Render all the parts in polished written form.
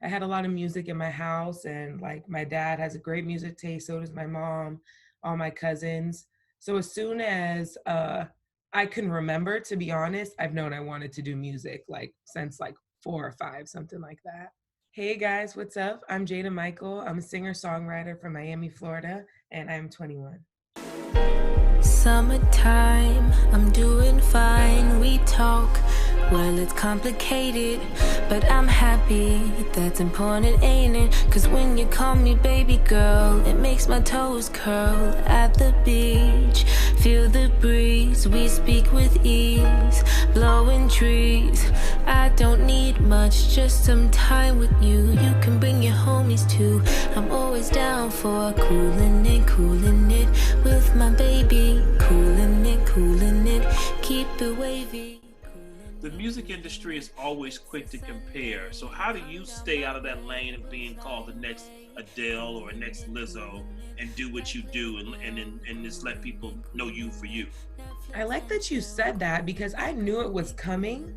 I had a lot of music in my house, and like my dad has a great music taste, so does my mom, all my cousins. So as soon as I can remember, to be honest, I've known I wanted to do music like since like 4 or 5, something like that. Hey guys, what's up? I'm Jada Michael. I'm a singer-songwriter from Miami, Florida, and I'm 21. Summertime, I'm doing fine. We talk, well, it's complicated, but I'm happy. That's important, ain't it? Cause when you call me baby girl, it makes my toes curl at the beach. Feel the breeze, we speak with ease, blowing trees. I don't need much, just some time with you. You can bring your homies too. I'm always down for cooling it with my baby. Cooling it, keep it wavy. The music industry is always quick to compare. So how do you stay out of that lane of being called the next Adele or next Lizzo and do what you do and just let people know you for you? I like that you said that because I knew it was coming,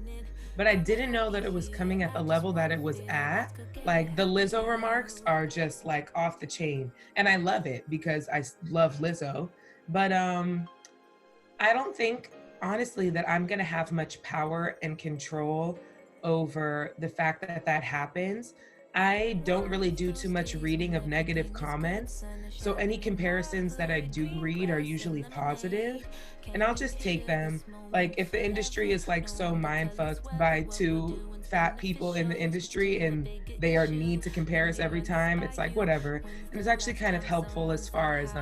but I didn't know that it was coming at the level that it was at. Like the Lizzo remarks are just like off the chain, and I love it because I love Lizzo. But I don't think, honestly, that I'm gonna have much power and control over the fact that that happens. I don't really do too much reading of negative comments. So any comparisons that I do read are usually positive, and I'll just take them. Like if the industry is like so mind fucked by two fat people in the industry and they are need to compare us every time, it's like whatever. And it's actually kind of helpful as far as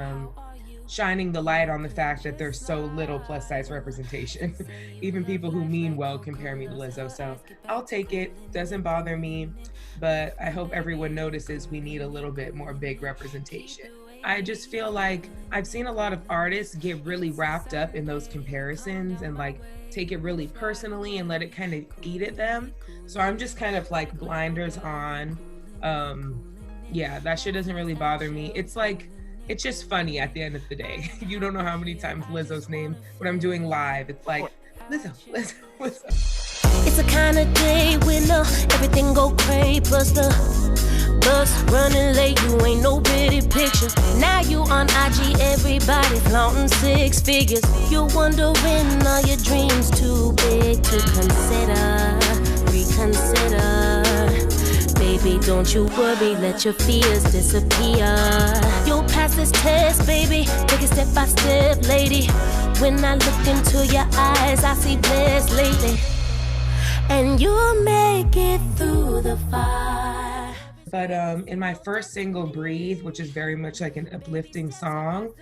shining the light on the fact that there's so little plus size representation. Even people who mean well compare me to Lizzo. So I'll take it, doesn't bother me, but I hope everyone notices we need a little bit more big representation. I just feel like I've seen a lot of artists get really wrapped up in those comparisons and like take it really personally and let it kind of eat at them. So I'm just kind of like blinders on. Yeah, that shit doesn't really bother me. It's just funny at the end of the day. You don't know how many times Lizzo's name, when I'm doing live, it's like, Lizzo. It's a kind of day when everything go crazy, plus the bus running late, you ain't no pretty picture. Now you on IG, everybody flaunting 6 figures. You're wondering, are your dreams too big to consider, reconsider? Baby, don't you worry, let your fears disappear. You'll pass this test, baby, take it step by step, lady. When I look into your eyes, I see bliss lately. And you'll make it through the fire. But in my first single, Breathe, which is very much like an uplifting song,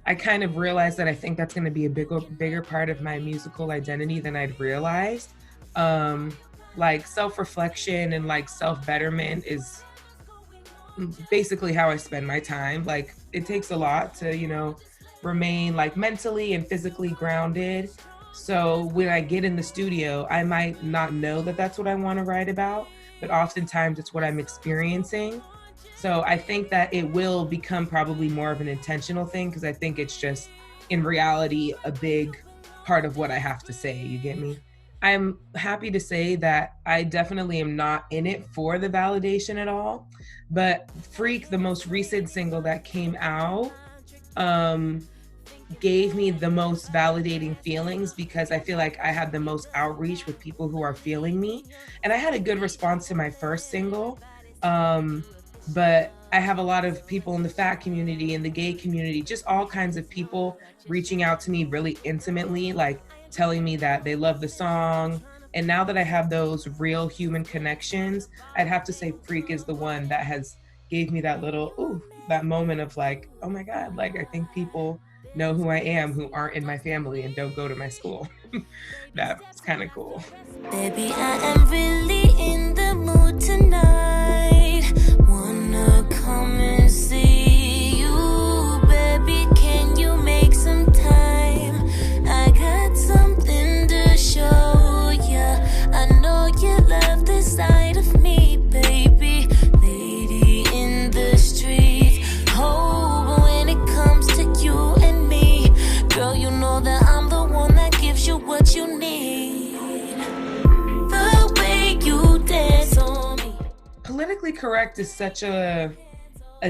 I kind of realized that I think that's gonna be a bigger part of my musical identity than I'd realized. Like self-reflection and like self-betterment is basically how I spend my time. Like it takes a lot to, remain like mentally and physically grounded. So when I get in the studio, I might not know that that's what I want to write about, but oftentimes it's what I'm experiencing. So I think that it will become probably more of an intentional thing because I think it's just in reality a big part of what I have to say. You get me? I'm happy to say that I definitely am not in it for the validation at all, but Freak, the most recent single that came out, gave me the most validating feelings because I feel like I had the most outreach with people who are feeling me. And I had a good response to my first single, but I have a lot of people in the fat community, in the gay community, just all kinds of people reaching out to me really intimately, like telling me that they love the song. And now that I have those real human connections, I'd have to say Freak is the one that has gave me that little, that moment of like, oh my God, like I think people know who I am who aren't in my family and don't go to my school. That's kind of cool. Baby, I am really in the mood tonight. Wanna come and see you, baby. Can you make some time? I got something to show ya. I know you love this side of me, baby. Lady in the street. Oh, when it comes to you and me, girl, you know that I'm the one that gives you what you need. The way you dance on me. politically correct is such a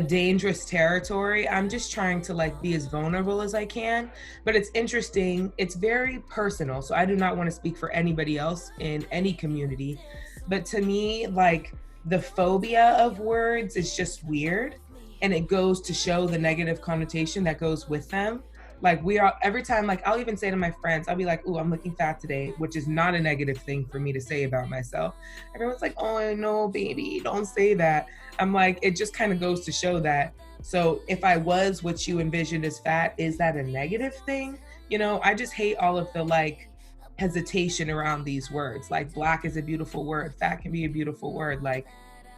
dangerous territory. I'm just trying to like be as vulnerable as I can, but it's interesting. It's very personal. So I do not want to speak for anybody else in any community, but to me, like the phobia of words is just weird, and it goes to show the negative connotation that goes with them. Like we are every time, like I'll even say to my friends, I'll be like, "Ooh, I'm looking fat today," which is not a negative thing for me to say about myself. Everyone's like, "Oh no, baby, don't say that." I'm like, it just kind of goes to show that. So if I was what you envisioned as fat, is that a negative thing? You know, I just hate all of the like hesitation around these words. Like black is a beautiful word, fat can be a beautiful word. Like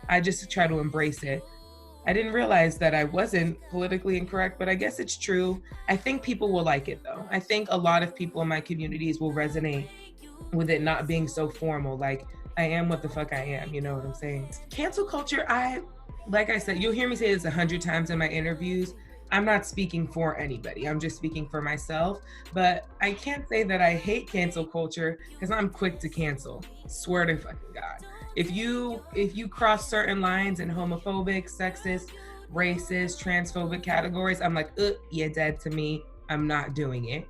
I just try to embrace it. I didn't realize that I wasn't politically incorrect, but I guess it's true. I think people will like it though. I think a lot of people in my communities will resonate with it not being so formal. Like I am what the fuck I am, you know what I'm saying? Cancel culture, like I said, you'll hear me say this 100 times in my interviews. I'm not speaking for anybody. I'm just speaking for myself. But I can't say that I hate cancel culture because I'm quick to cancel. Swear to fucking God. If you cross certain lines in homophobic, sexist, racist, transphobic categories, I'm like, you're dead to me. I'm not doing it.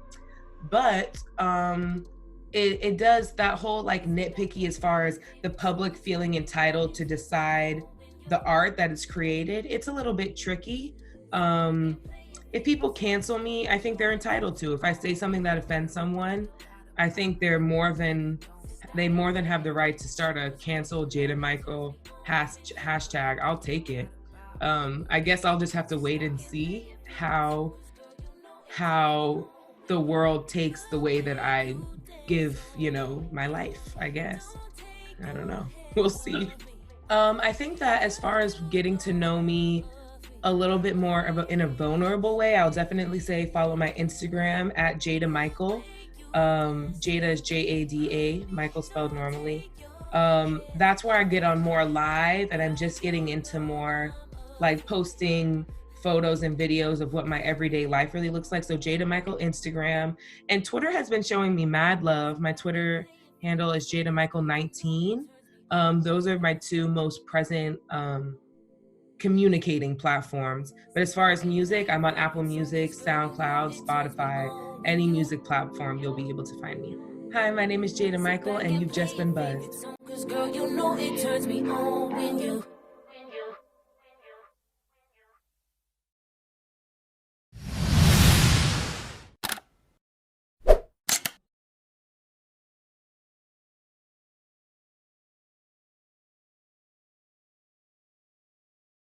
But it does that whole like nitpicky as far as the public feeling entitled to decide the art that is created. It's a little bit tricky. If people cancel me, I think they're entitled to. If I say something that offends someone, I think they more than have the right to start a cancel Jada Michael hashtag. I'll take it. I guess I'll just have to wait and see how the world takes the way that I give, you know, my life, I guess. I don't know. We'll see. I think that as far as getting to know me a little bit more in a vulnerable way, I'll definitely say follow my Instagram at Jada Michael. Jada is Jada, Michael spelled normally. That's where I get on more live, and I'm just getting into more like posting photos and videos of what my everyday life really looks like. So Jada Michael Instagram, and Twitter has been showing me mad love. My Twitter handle is Jada Michael 19. Those are my two most present communicating platforms. But as far as music, I'm on Apple Music, SoundCloud, Spotify, any music platform, you'll be able to find me. Hi, my name is Jada Michael, and you've just been buzzed. 'Cause girl, you know it turns me on when you